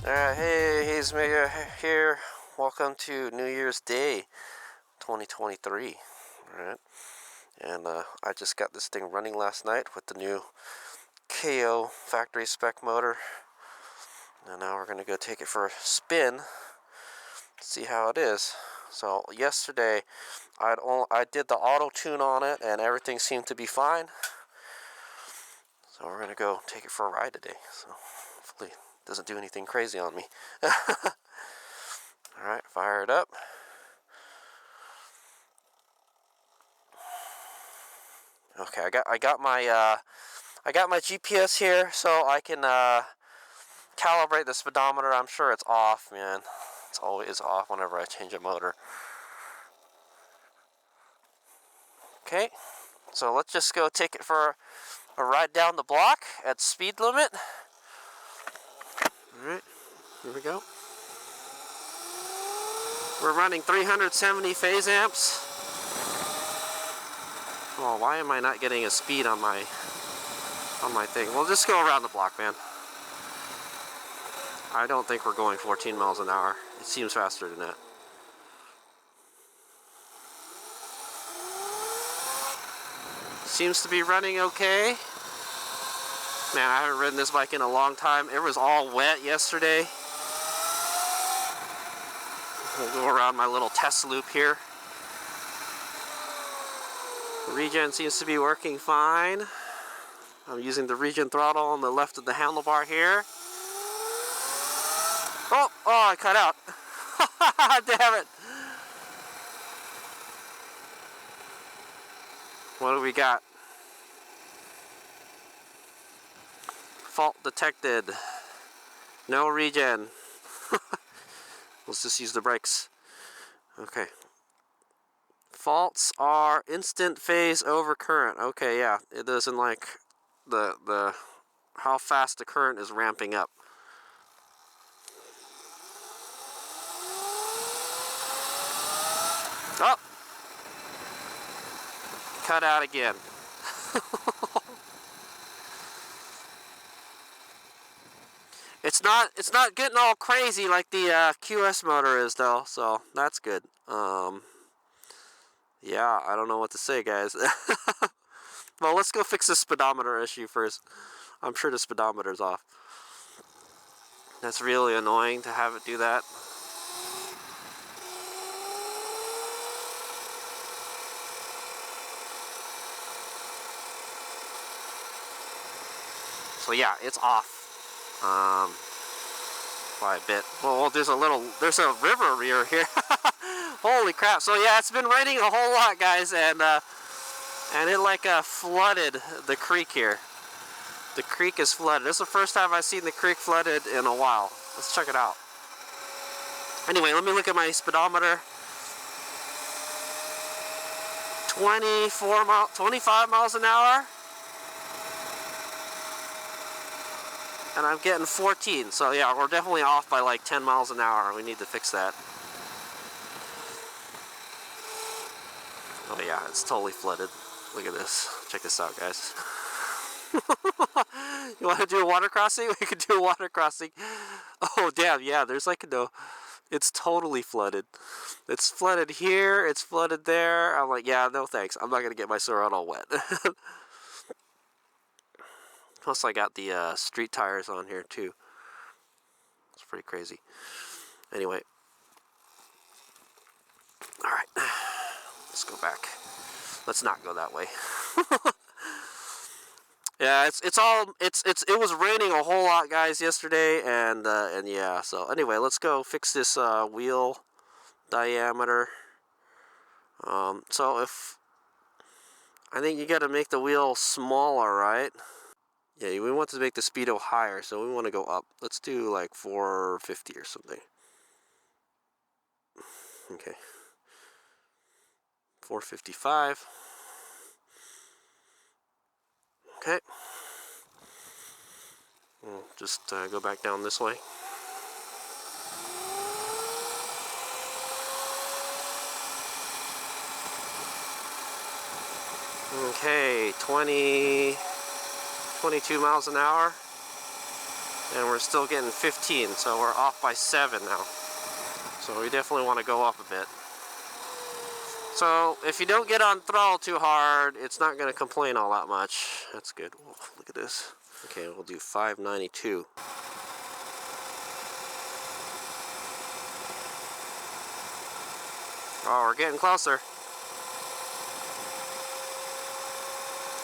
Hey, Hayes Mega here. Welcome to New Year's Day 2023. Alright, and I just got this thing running last night with the new KO factory spec motor. And now we're going to go take it for a spin, see how it is. So, yesterday I did the auto tune on it, and everything seemed to be fine. So, we're going to go take it for a ride today. So, hopefully, it doesn't do anything crazy on me. Alright, fire it up. Okay, I got my GPS here, so I can calibrate the speedometer. I'm sure it's off, man. It's always off whenever I change a motor. Okay, so let's just go take it for a ride down the block at speed limit. Alright, here we go. We're running 370 phase amps. Oh, why am I not getting a speed on my thing? We'll just go around the block, man. I don't think we're going 14 miles an hour. It seems faster than that. Seems to be running okay. Man, I haven't ridden this bike in a long time. It was all wet yesterday. We'll go around my little test loop here. The regen seems to be working fine. I'm using the regen throttle on the left of the handlebar here. Oh, I cut out. Damn it. What do we got? Fault detected. No regen. Let's just use the brakes. Okay. Faults are instant phase over current. Okay, yeah. It doesn't like the how fast the current is ramping up. Oh! Cut out again. It's not getting all crazy like the QS motor is though, so that's good. Yeah, I don't know what to say, guys. Well, let's go fix the speedometer issue first. I'm sure the speedometer's off. That's really annoying to have it do that. So yeah, it's off. By a bit. Well, there's a river here. Holy crap! So yeah, it's been raining a whole lot, guys, and it like flooded the creek here. The creek is flooded. This is the first time I've seen the creek flooded in a while. Let's check it out. Anyway, let me look at my speedometer. 25 miles an hour. And I'm getting 14, so yeah, we're definitely off by like 10 miles an hour. We need to fix that. Oh yeah, it's totally flooded. Look at this. Check this out, guys. You want to do a water crossing? We could do a water crossing. Oh damn, yeah, there's like no... It's totally flooded. It's flooded here, it's flooded there. I'm like, yeah, no thanks. I'm not going to get my Surround all wet. Plus I got the street tires on here too. It's pretty crazy. Anyway. Alright. Let's go back. Let's not go that way. Yeah, it was raining a whole lot, guys, yesterday, and yeah, so anyway, let's go fix this wheel diameter. So I think you got to make the wheel smaller, right? Yeah, we want to make the speedo higher, so we want to go up. Let's do like 450 or something. Okay. 455. Okay. We'll just go back down this way. Okay, 22 miles an hour. and we're still getting 15, so we're off by 7 now. So we definitely want to go up a bit. So if you don't get on throttle too hard, it's not going to complain all that much. That's good. Oh, look at this. Okay, we'll do 592. Oh, we're getting closer.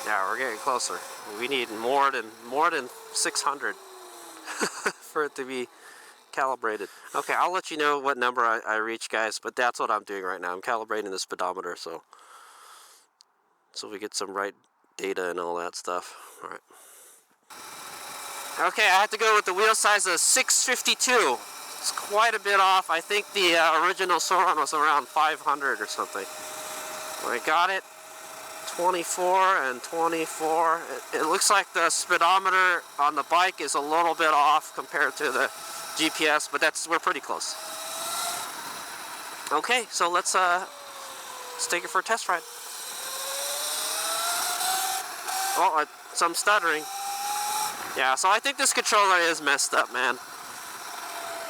Yeah, we're getting closer. We need more than 600 for it to be calibrated. Okay, I'll let you know what number I reach, guys, but that's what I'm doing right now. I'm calibrating the speedometer, so we get some right data and all that stuff. All right. Okay, I have to go with the wheel size of 652. It's quite a bit off. I think the original Sauron was around 500 or something. I got it. 24 and 24. It looks like the speedometer on the bike is a little bit off compared to the GPS, but we're pretty close. Okay, so let's take it for a test ride. Oh, some stuttering. Yeah, so I think this controller is messed up, man.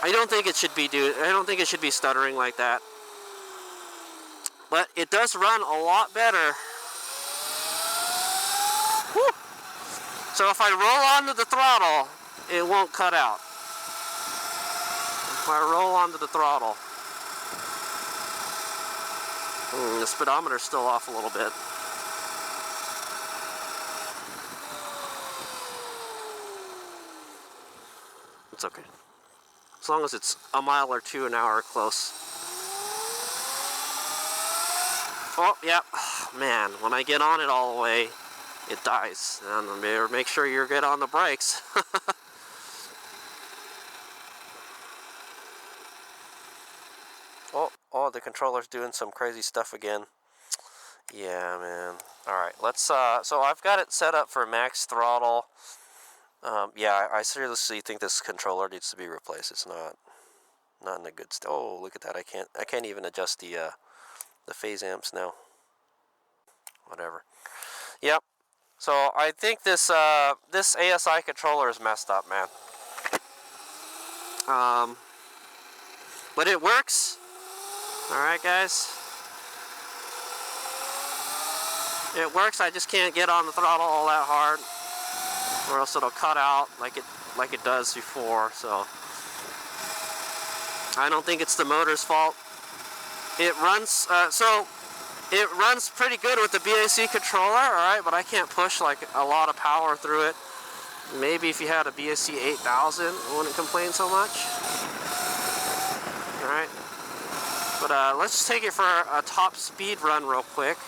I don't think it should be stuttering like that. But it does run a lot better. Woo! So if I roll onto the throttle, it won't cut out. If I roll onto the throttle. The speedometer's still off a little bit. It's okay. As long as it's a mile or 2 an hour close. Oh, yeah. Man, when I get on it all the way, it dies. And better make sure you're good on the brakes. Oh, the controller's doing some crazy stuff again. Yeah, man. Alright, let's, so I've got it set up for max throttle. Yeah, I seriously think this controller needs to be replaced. It's not in a good state. Oh, look at that. I can't even adjust the phase amps now. Whatever. Yep. So I think this ASI controller is messed up, man. But it works. All right, guys. It works. I just can't get on the throttle all that hard, or else it'll cut out like it does before. So I don't think it's the motor's fault. It runs it runs pretty good with the BAC controller, all right, but I can't push like a lot of power through it. Maybe if you had a BAC 8000, it wouldn't complain so much. All right, but let's just take it for a top speed run real quick.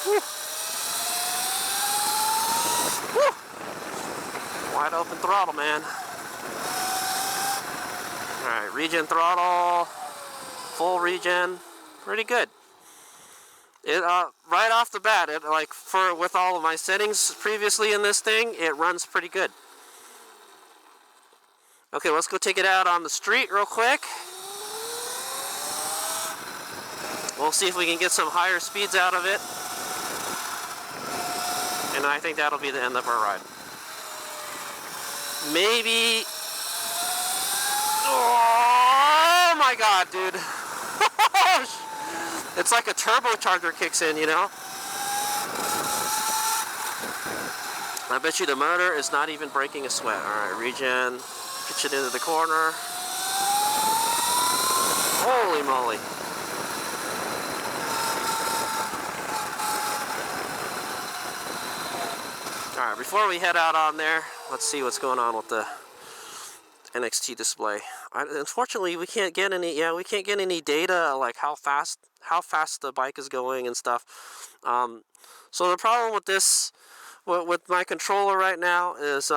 Woo. Woo. Wide open throttle, man. Alright, regen throttle, full regen, pretty good. It right off the bat, with all of my settings previously in this thing, it runs pretty good. Okay, let's go take it out on the street real quick. We'll see if we can get some higher speeds out of it. And I think that'll be the end of our ride. Maybe... Oh my god, dude. It's like a turbocharger kicks in, you know? I bet you the motor is not even breaking a sweat. Alright, regen. Pitch it into the corner. Holy moly. Alright, before we head out on there, let's see what's going on with the NXT display. Unfortunately, we can't get any. Yeah, we can't get any data like how fast the bike is going and stuff. So the problem with this, with my controller right now, is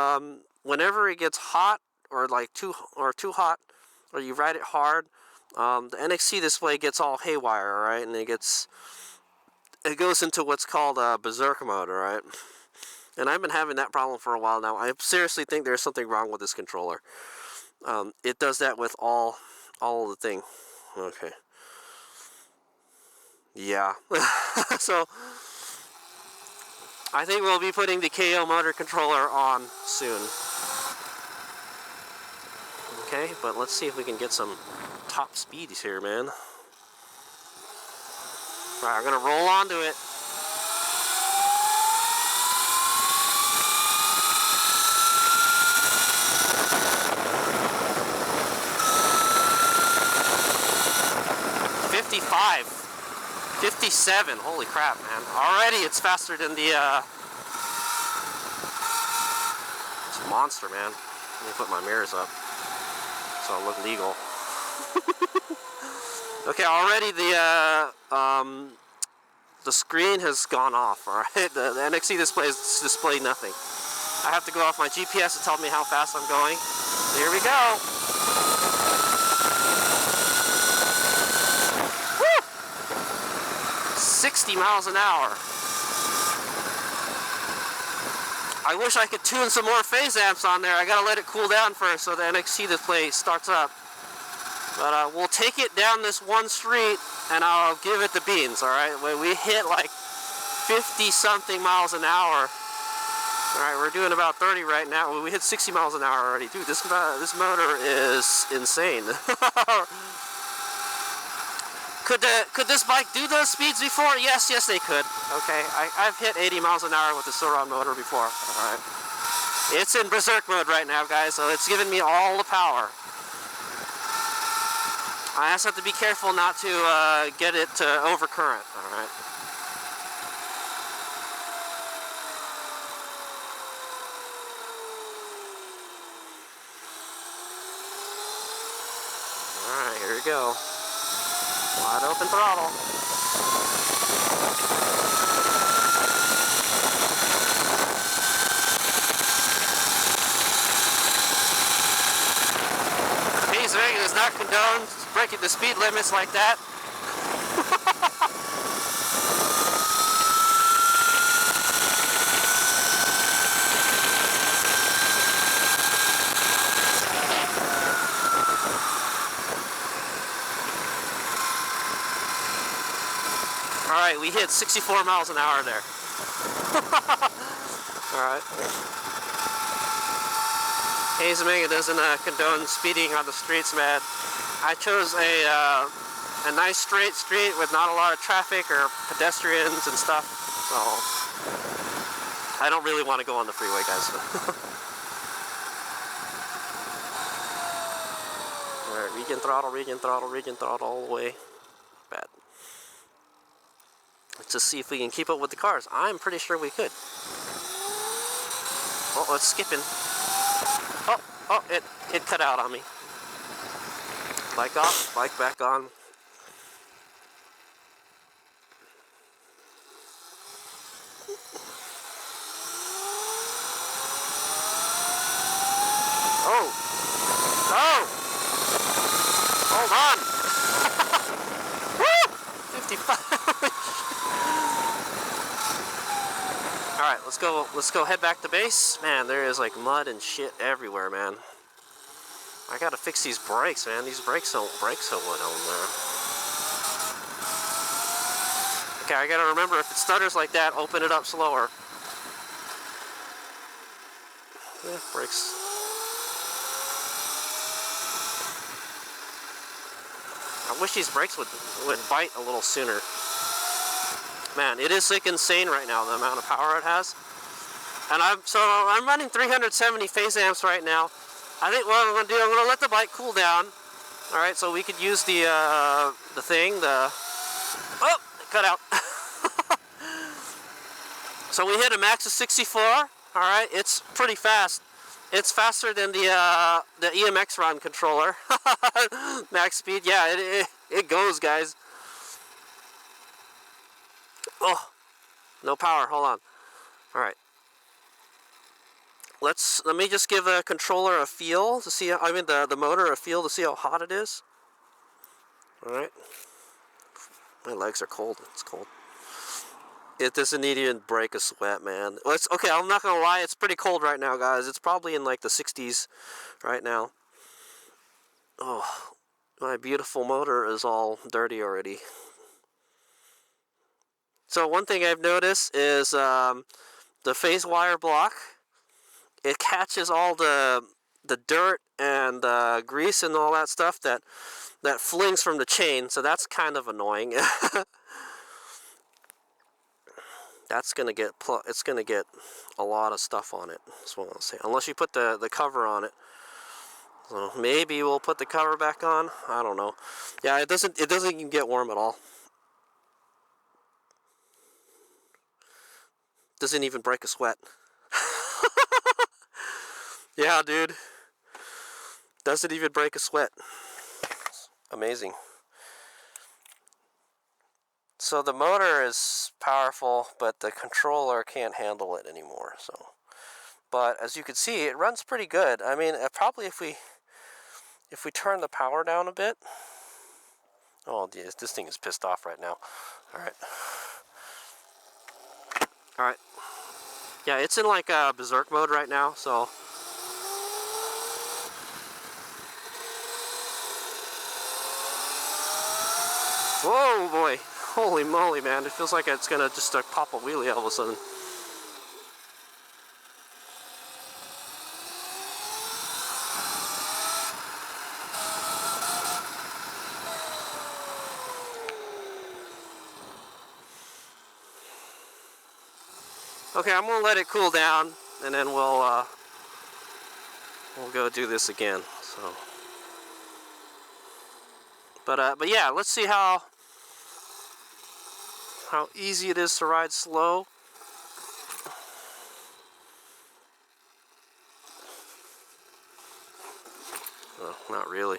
whenever it gets hot or like too hot, or you ride it hard, the NXT display gets all haywire, right? And it goes into what's called a berserk mode, right? And I've been having that problem for a while now. I seriously think there's something wrong with this controller. It does that with all of the thing. Okay. Yeah. So I think we'll be putting the KO motor controller on soon. Okay, but let's see if we can get some top speeds here, man. Alright, I'm gonna roll onto it. $55, $57. Holy crap, man! Already it's faster than the. It's a monster, man. Let me put my mirrors up so I look legal. Okay, already the screen has gone off. All right, the NXT display is displaying nothing. I have to go off my GPS to tell me how fast I'm going. Here we go. Woo! 60 miles an hour. I wish I could tune some more phase amps on there. I gotta let it cool down first so the NXT display starts up. But we'll take it down this one street and I'll give it the beans, alright? When we hit like 50 something miles an hour. Alright, we're doing about 30 right now. We hit 60 miles an hour already. Dude, this motor is insane. Could this bike do those speeds before? Yes, they could. Okay, I've hit 80 miles an hour with the Sauron motor before. Alright. It's in berserk mode right now, guys, so it's giving me all the power. I just have to be careful not to get it to overcurrent, alright? Alright, here we go. Wide open throttle. Vegas does not condone breaking the speed limits like that. Alright, we hit 64 miles an hour there. Alright. Hayes Omega doesn't condone speeding on the streets, man. I chose a nice straight street with not a lot of traffic or pedestrians and stuff, so I don't really want to go on the freeway, guys. Alright, regen throttle all the way. Bad. Let's just see if we can keep up with the cars. I'm pretty sure we could. Oh, it's skipping. Oh, it cut out on me. Bike off, bike back on. Oh! Hold on! Woo! 55. Alright, let's go head back to base. Man, there is like mud and shit everywhere, man. I gotta fix these brakes, man. These brakes don't brake so well on there. Okay, I gotta remember, if it stutters like that, open it up slower. Yeah, brakes. I wish these brakes would bite a little sooner. Man, it is like insane right now, the amount of power it has. And I'm running 370 phase amps right now. I think what I'm gonna do, I'm gonna let the bike cool down. All right, so we could use oh, it cut out. So we hit a max of 64. All right, it's pretty fast. It's faster than the EMX run controller. Max speed, yeah, it goes, guys. Oh, no power. Hold on. All right. Let me just give the controller a feel to see. I mean the motor a feel to see how hot it is. All right. My legs are cold. It's cold. It doesn't even break a sweat, man. Well, okay. I'm not gonna lie. It's pretty cold right now, guys. It's probably in like the 60s right now. Oh, my beautiful motor is all dirty already. So one thing I've noticed is phase wire block, it catches all the dirt and grease and all that stuff that flings from the chain, so that's kind of annoying. That's gonna get it's gonna get a lot of stuff on it. That's what I'll say. Unless you put the cover on it. So maybe we'll put the cover back on. I don't know. Yeah, it doesn't even get warm at all. Doesn't even break a sweat. Yeah, dude. Doesn't even break a sweat. Amazing. So the motor is powerful, but the controller can't handle it anymore. So, but as you can see, it runs pretty good. I mean, probably if we turn the power down a bit. Oh, geez, this thing is pissed off right now. All right. All right. Yeah, it's in like berserk mode right now, so. Whoa, boy. Holy moly, man. It feels like it's gonna just pop a wheelie all of a sudden. Okay, I'm gonna let it cool down, and then we'll go do this again. So, but yeah, let's see how easy it is to ride slow. Oh, not really.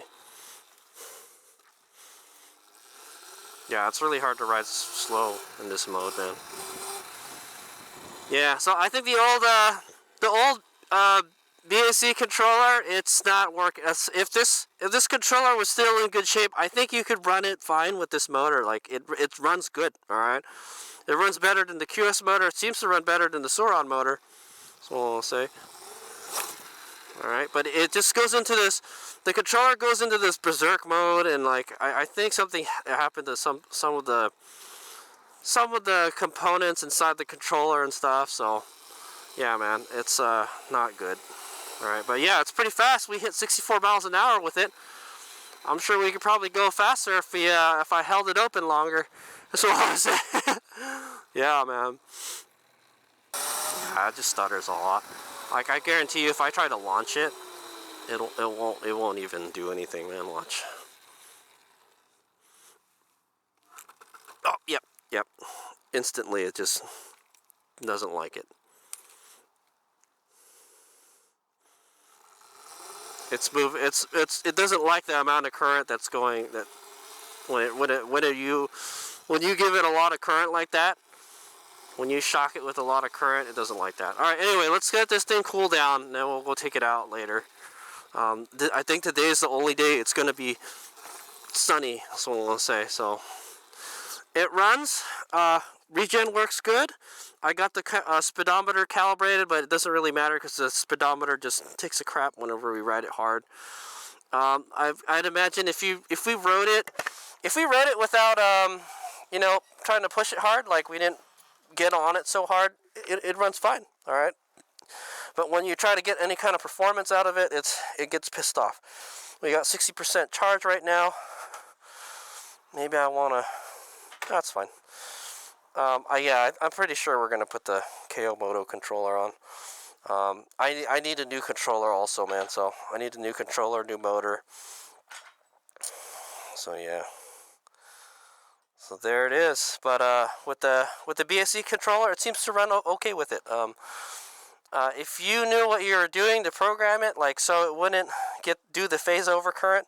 Yeah, it's really hard to ride slow in this mode, man. Yeah, so I think the old BAC controller, it's not working. If this controller was still in good shape, I think you could run it fine with this motor. Like it runs good. All right, it runs better than the QS motor. It seems to run better than the Sauron motor. That's what I'll say. All right, but it just goes into this. The controller goes into this berserk mode, and like I think something happened to some of the components inside the controller and stuff. So yeah, man, it's not good. All right, but yeah, it's pretty fast. We hit 64 miles an hour with it. I'm sure we could probably go faster if I held it open longer. That's what I was saying. Yeah, man. Yeah, it just stutters a lot. Like I guarantee you, if I try to launch it, it won't even do anything, man. Watch. Oh, yep. Instantly, it just doesn't like it. It doesn't like the amount of current that's going when you give it a lot of current like that. When you shock it with a lot of current, it doesn't like that. All right, anyway, let's get this thing cool down, and then we'll go take it out later. I think today is the only day it's going to be sunny, that's what I'm going to say. So, it runs. Regen works good. I got the speedometer calibrated, but it doesn't really matter because the speedometer just takes a crap whenever we ride it hard. I'd imagine if we rode it without trying to push it hard, like we didn't get on it so hard, it runs fine. All right, but when you try to get any kind of performance out of it, it gets pissed off. We got 60% charge right now. Maybe I wanna. That's fine. I'm pretty sure we're gonna put the KO Moto controller on. I need a new controller also, man. So I need a new controller, new motor. So yeah. So there it is. But with the BAC controller, it seems to run okay with it. If you knew what you were doing to program it, like so it wouldn't do the phase over current,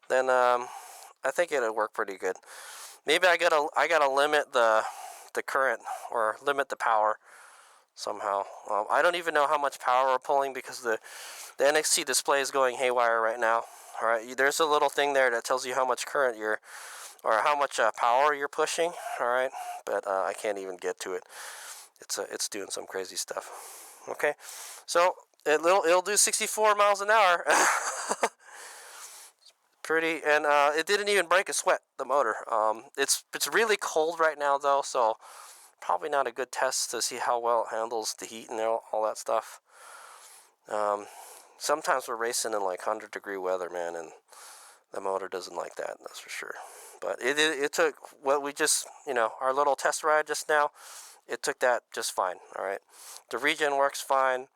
then I think it'll work pretty good. Maybe I gotta limit the current or limit the power somehow. I don't even know how much power we're pulling because the NXT display is going haywire right now. All right, there's a little thing there that tells you how much current or how much power you're pushing. All right, but I can't even get to it. It's doing some crazy stuff. Okay, so it'll do 64 miles an hour. Pretty, and it didn't even break a sweat, the motor. It's really cold right now though, so probably not a good test to see how well it handles the heat and all that stuff. Sometimes we're racing in like 100-degree weather, man, and the motor doesn't like that, that's for sure. But it took what we just, our little test ride just now, it took that just fine, all right? The regen works fine.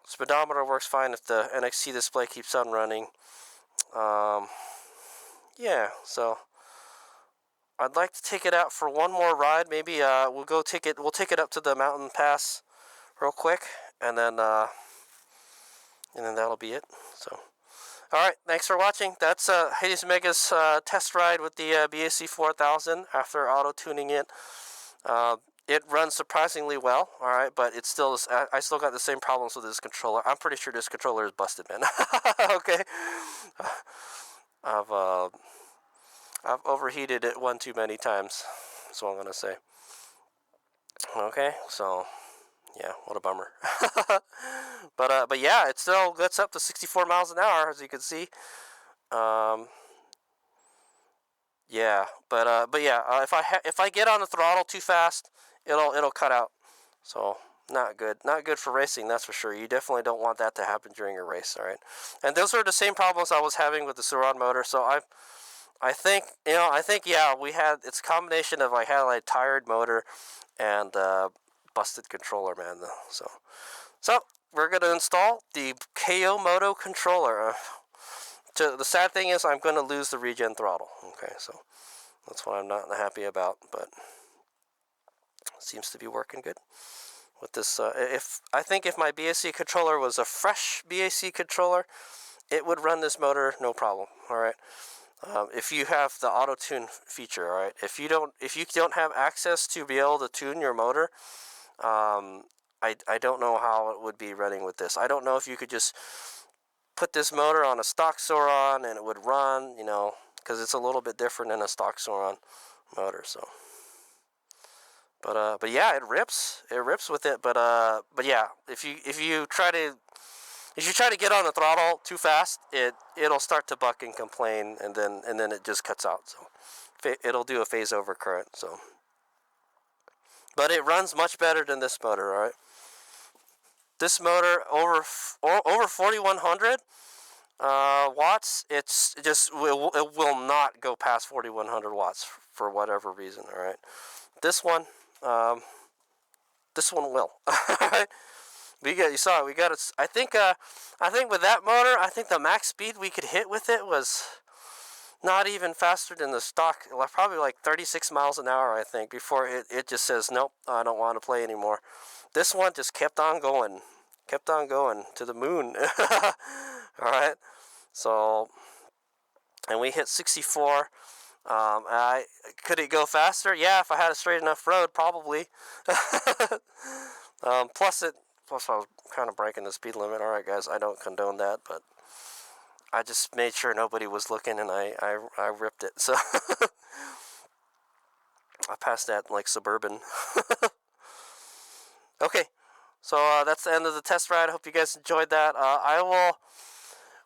Speedometer works fine if the NXT display keeps on running. Yeah, so I'd like to take it out for one more ride. Maybe we'll take it up to the mountain pass real quick, and then that'll be it. So, all right, thanks for watching. That's Hades Mega's test ride with the BAC4000 after auto tuning it. It runs surprisingly well, all right, but it's still, I still got the same problems with this controller. I'm pretty sure this controller is busted, man. Okay, I've overheated it one too many times. That's what I'm gonna say. Okay, so yeah, what a bummer. But yeah, it still gets up to 64 miles an hour, as you can see. Yeah, but yeah, if I get on the throttle too fast, it'll cut out. So not good for racing, that's for sure. You definitely don't want that to happen during a race, all right? And those are the same problems I was having with the Suron motor. So I think yeah, it's a combination of I had a tired motor and busted controller, man. So we're gonna install the KO Moto controller. The sad thing is I'm going to lose the regen throttle. Okay, so that's what I'm not happy about, but it seems to be working good with this. I think if my BAC controller was a fresh BAC controller, it would run this motor no problem. All right. If you have the auto tune feature, all right. If you don't have access to be able to tune your motor, I don't know how it would be running with this. I don't know if you could just put this motor on a stock Suron and it would run, because it's a little bit different than a stock Suron motor. So, but yeah, it rips with it. But yeah, if you try to get on the throttle too fast, it'll start to buck and complain, and then it just cuts out. So it'll do a phase over current. So, but it runs much better than this motor. All right. This motor over 4100 watts. It will not go past 4100 watts for whatever reason. All right, this one will. You saw it. We got it. I think with that motor, I think the max speed we could hit with it was not even faster than the stock. Probably like 36 miles an hour. I think before it just says nope, I don't want to play anymore. This one just kept on going to the moon. All right, so, and we hit 64. Could it go faster? Yeah, if I had a straight enough road, probably. Plus I was kind of breaking the speed limit. All right, guys, I don't condone that, but I just made sure nobody was looking, and I ripped it. So I passed that like Suburban. Okay. So that's the end of the test ride. I hope you guys enjoyed that.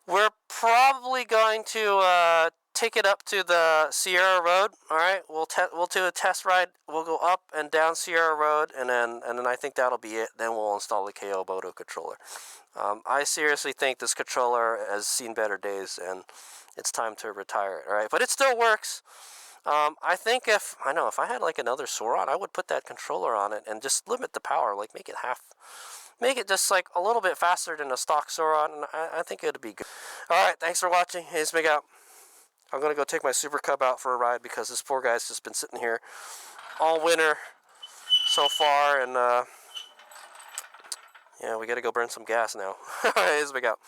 We're probably going to take it up to the Sierra Road. All right, we'll do a test ride. We'll go up and down Sierra Road, and then I think that'll be it. Then we'll install the KO Moto controller. I seriously think this controller has seen better days, and it's time to retire it. All right, but it still works. I think if I had like another Suron, I would put that controller on it and just limit the power, like make it just like a little bit faster than a stock Suron, and I think it would be good. All right, thanks for watching. Hey, Mig out. I'm gonna go take my Super Cub out for a ride because this poor guy's just been sitting here all winter so far, and yeah, we gotta go burn some gas now. Hey, Mig out.